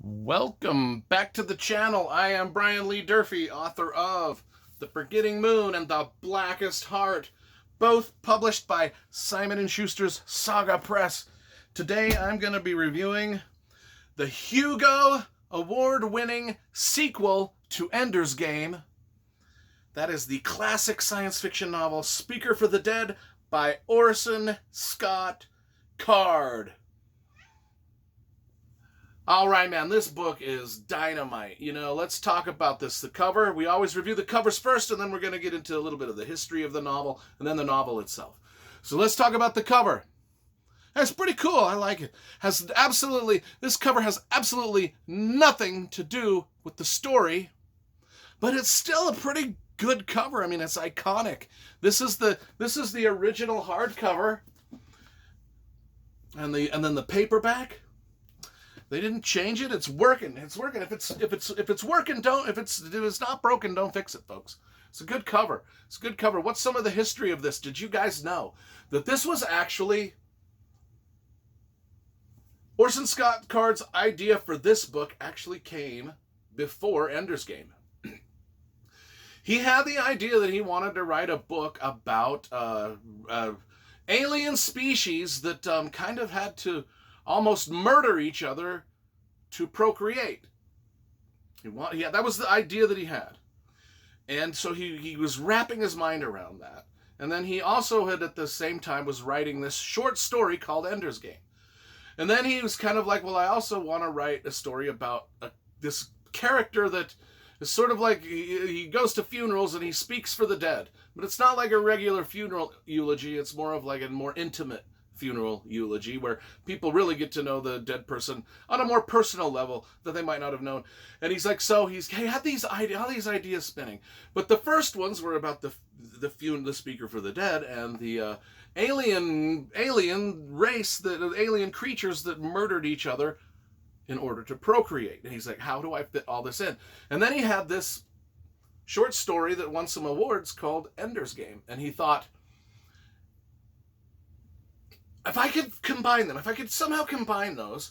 Welcome back to the channel. I am Brian Lee Durfee, author of The Forgetting Moon and The Blackest Heart, both published by Simon & Schuster's Saga Press. Today I'm going to be reviewing the Hugo Award-winning sequel to Ender's Game. That is the classic science fiction novel Speaker for the Dead by Orson Scott Card. All right, man, this book is dynamite. Let's talk about this. The cover, we always review the covers first, and then we're going to get into a little bit of the history of the novel, and then the novel itself. So let's talk about the cover. It's pretty cool. I like it. This cover has absolutely nothing to do with the story, but it's still a pretty good cover. I mean, it's iconic. This is the original hardcover, and then the paperback. They didn't change it. It's working. It's working. If it's working, if it's not broken, don't fix it, folks. It's a good cover. It's a good cover. What's some of the history of this? Did you guys know that this was actually Orson Scott Card's idea for this book actually came before Ender's Game? He had the idea that he wanted to write a book about alien species that kind of had to almost murder each other to procreate. That was the idea that he had. And so he was wrapping his mind around that. And then he also had, at the same time, was writing this short story called Ender's Game. And then he was kind of like, well, I also want to write a story about this character that is sort of like, he goes to funerals and he speaks for the dead. But it's not like a regular funeral eulogy. It's more of like a more intimate funeral eulogy where people really get to know the dead person on a more personal level that they might not have known. And he's like, so he had all these ideas spinning, but the first ones were about the speaker for the dead and the alien race, the alien creatures that murdered each other in order to procreate. And he's like, how do I fit all this in? And then he had this short story that won some awards called Ender's Game, and he thought, if I could combine them, if I could somehow combine those,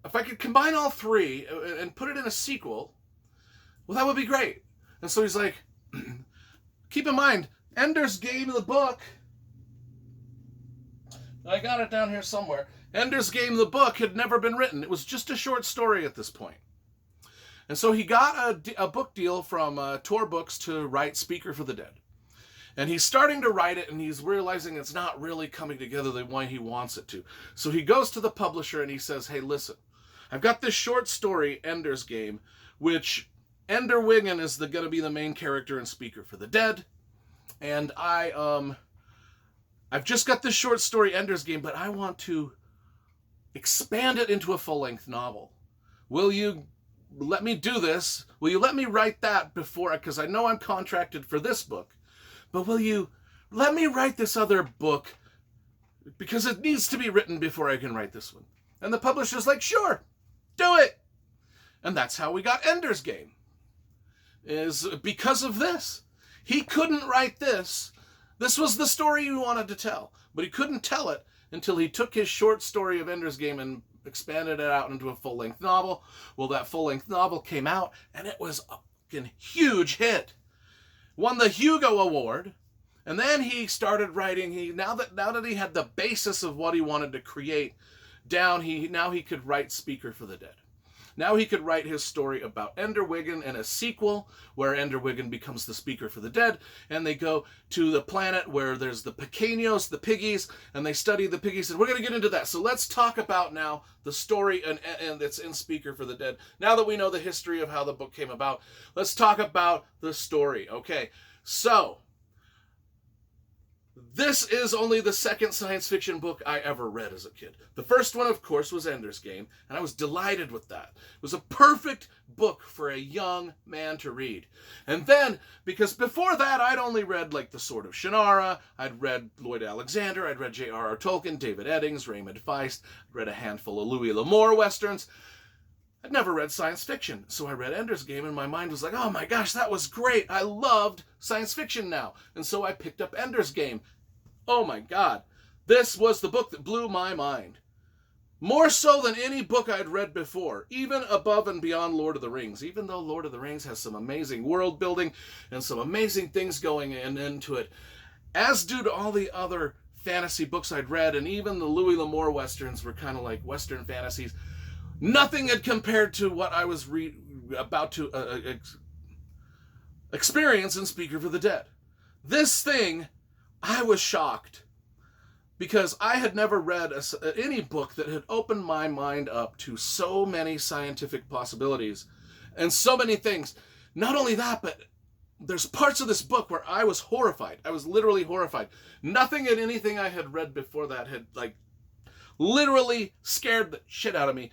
if I could combine all three and put it in a sequel, well, that would be great. And so he's like, keep in mind, Ender's Game, the book, I got it down here somewhere. Ender's Game, the book, had never been written. It was just a short story at this point. And so he got a book deal from Tor Books to write Speaker for the Dead. And he's starting to write it, and he's realizing it's not really coming together the way he wants it to. So he goes to the publisher, and he says, hey, listen, I've got this short story, Ender's Game, which Ender Wiggin is going to be the main character and Speaker for the Dead. And I've just got this short story, Ender's Game, but I want to expand it into a full-length novel. Will you let me do this? Will you let me write that before, because I know I'm contracted for this book. But will you let me write this other book because it needs to be written before I can write this one? And the publisher's like, sure, do it. And that's how we got Ender's Game, is because of this. He couldn't write this. This was the story he wanted to tell, but he couldn't tell it until he took his short story of Ender's Game and expanded it out into a full-length novel. Well, that full-length novel came out, and it was a fucking huge hit. Won the Hugo Award, and then he started writing. Now that he had the basis of what he wanted to create down, now he could write Speaker for the Dead. Now he could write his story about Ender Wiggin and a sequel where Ender Wiggin becomes the Speaker for the Dead, and they go to the planet where there's the pequeños, the piggies, and they study the piggies, and we're going to get into that. So let's talk about now the story and that's in Speaker for the Dead. Now that we know the history of how the book came about, let's talk about the story. Okay, so this is only the second science fiction book I ever read as a kid. The first one, of course, was Ender's Game, and I was delighted with that. It was a perfect book for a young man to read. And then, because before that, I'd only read like The Sword of Shannara, I'd read Lloyd Alexander, I'd read J.R.R. Tolkien, David Eddings, Raymond Feist, I'd read a handful of Louis L'Amour westerns. I'd never read science fiction, so I read Ender's Game, and my mind was like, oh my gosh, that was great. I loved science fiction now. And so I picked up Ender's Game. Oh my God. This was the book that blew my mind. More so than any book I'd read before, even above and beyond Lord of the Rings. Even though Lord of the Rings has some amazing world building and some amazing things going into it, as do to all the other fantasy books I'd read, and even the Louis L'Amour westerns were kind of like western fantasies. Nothing had compared to what I was about to experience in Speaker for the Dead. This thing, I was shocked, because I had never read any book that had opened my mind up to so many scientific possibilities and so many things. Not only that, but there's parts of this book where I was horrified. I was literally horrified. Nothing in anything I had read before that had, like, literally scared the shit out of me,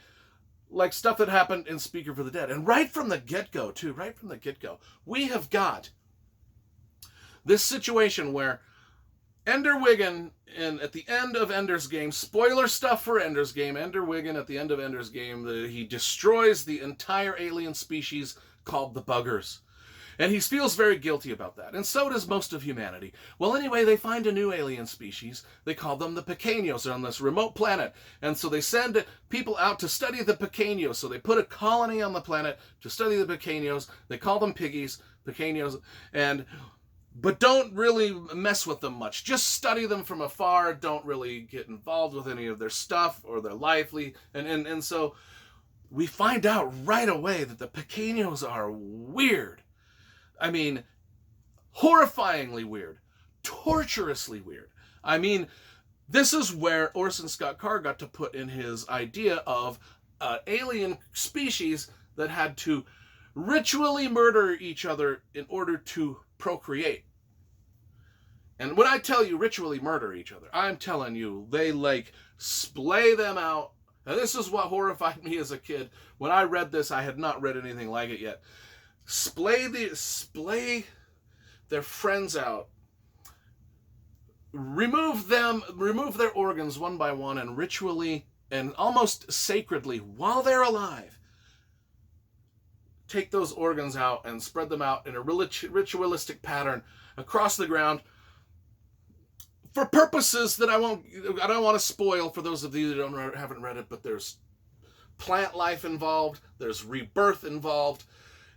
like stuff that happened in Speaker for the Dead. And right from the get-go, too, right from the get-go, we have got this situation where Ender Wiggin, at the end of Ender's Game, spoiler stuff for Ender's Game, Ender Wiggin at the end of Ender's Game, he destroys the entire alien species called the Buggers. And he feels very guilty about that. And so does most of humanity. Well, anyway, they find a new alien species. They call them the Pequeños. They're on this remote planet. And so they send people out to study the Pequeños. So they put a colony on the planet to study the Pequeños. They call them piggies, Pequeños, but don't really mess with them much. Just study them from afar. Don't really get involved with any of their stuff or their lively. And so we find out right away that the Pequeños are weird. I mean, horrifyingly weird. Torturously weird. I mean, this is where Orson Scott Card got to put in his idea of an alien species that had to ritually murder each other in order to procreate. And when I tell you ritually murder each other, I'm telling you, they like splay them out. And this is what horrified me as a kid. When I read this, I had not read anything like it yet. Splay their friends out, remove their organs one by one, and ritually and almost sacredly, while they're alive, take those organs out and spread them out in a ritualistic pattern across the ground for purposes that I don't want to spoil for those of you that haven't read it, but there's plant life involved, there's rebirth involved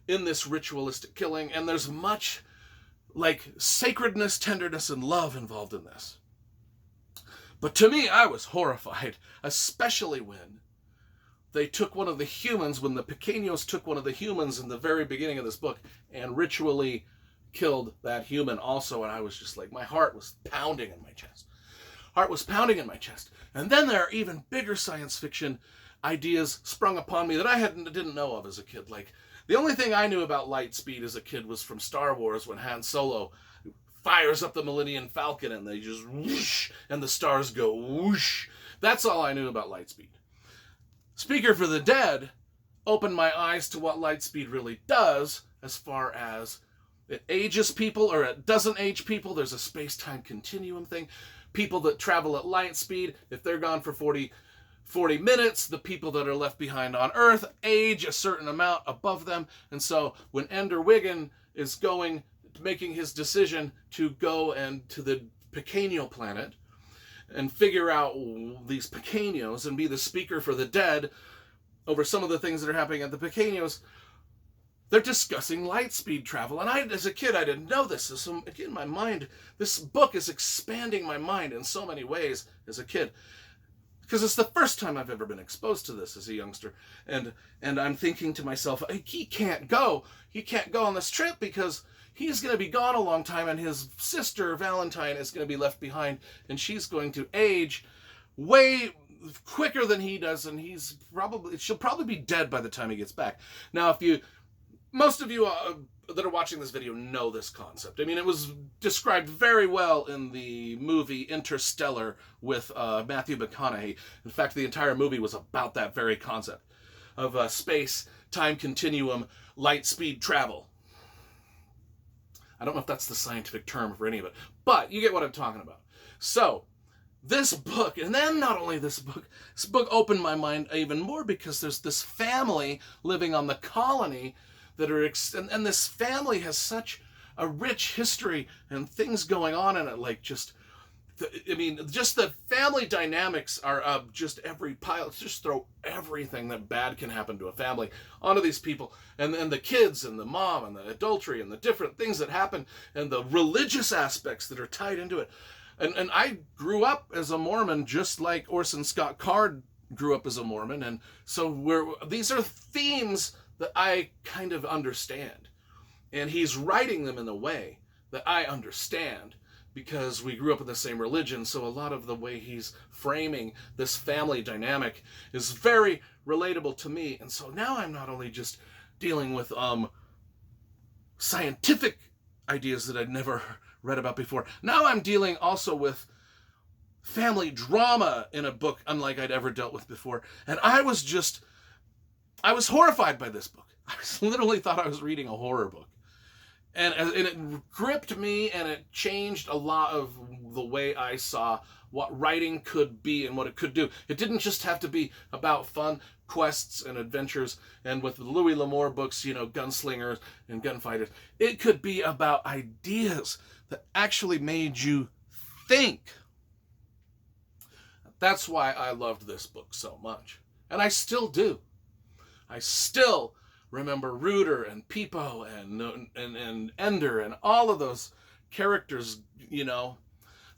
in this ritualistic killing, and there's much like sacredness, tenderness, and love involved in this. But to me, I was horrified, especially when they took one of the humans, when the Pequeños took one of the humans in the very beginning of this book and ritually killed that human also, and I was just like, my heart was pounding in my chest. Heart was pounding in my chest. And then there are even bigger science fiction ideas sprung upon me that I didn't know of as a kid. Like, the only thing I knew about light speed as a kid was from Star Wars, when Han Solo fires up the Millennium Falcon and they just whoosh, and the stars go whoosh. That's all I knew about light speed. Speaker for the Dead opened my eyes to what light speed really does, as far as it ages people or it doesn't age people. There's a space-time continuum thing. People that travel at light speed, if they're gone for 40 minutes, the people that are left behind on Earth age a certain amount above them. And so when Ender Wiggin is making his decision to go and to the Pequeño planet and figure out these Pequeños and be the speaker for the dead over some of the things that are happening at the Pequeños, they're discussing light speed travel. And as a kid, I didn't know this. So in my mind, this book is expanding my mind in so many ways as a kid, because it's the first time I've ever been exposed to this as a youngster. And I'm thinking to myself, he can't go on this trip because he's going to be gone a long time, and his sister Valentine is going to be left behind, and she's going to age way quicker than he does, and she'll probably be dead by the time he gets back. Now, most of you that are watching this video know this concept. I mean, it was described very well in the movie Interstellar with Matthew McConaughey. In fact, the entire movie was about that very concept of space, time continuum, light speed travel. I don't know if that's the scientific term for any of it, but you get what I'm talking about. So, this book, and then not only this book opened my mind even more, because there's this family living on the colony that are, and this family has such a rich history and things going on in it, like just I mean, just the family dynamics are just every pile. Just throw everything that bad can happen to a family onto these people, and the kids and the mom and the adultery and the different things that happen and the religious aspects that are tied into it. And I grew up as a Mormon, just like Orson Scott Card grew up as a Mormon, and so these are themes that I kind of understand, and he's writing them in a way that I understand, because we grew up in the same religion. So a lot of the way he's framing this family dynamic is very relatable to me. And so now I'm not only just dealing with scientific ideas that I'd never read about before. Now I'm dealing also with family drama in a book unlike I'd ever dealt with before. And I was horrified by this book. I literally thought I was reading a horror book. And it gripped me, and it changed a lot of the way I saw what writing could be and what it could do. It didn't just have to be about fun quests and adventures, and with the Louis L'Amour books, gunslingers and gunfighters. It could be about ideas that actually made you think. That's why I loved this book so much. And I still do. I still remember Rooter and Peepo and Ender and all of those characters,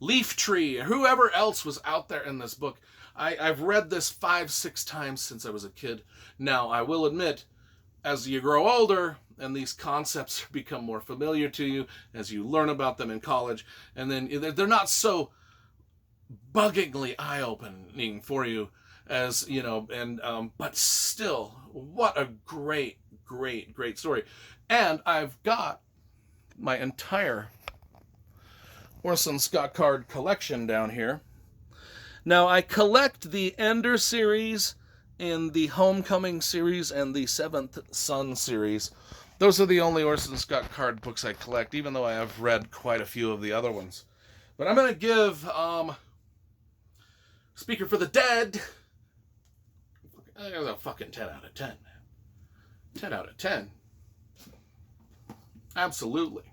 Leaf Tree, whoever else was out there in this book. I've read this 5-6 times since I was a kid. Now, I will admit, as you grow older and these concepts become more familiar to you, as you learn about them in college, and then they're not so buggingly eye-opening for you as, but still, what a great story. And I've got my entire Orson Scott Card collection down here. Now, I collect the Ender series and the Homecoming series and the Seventh Son series. Those are the only Orson Scott Card books I collect, even though I have read quite a few of the other ones. But I'm going to give Speaker for the Dead a fucking 10 out of 10. 10 out of 10. Absolutely.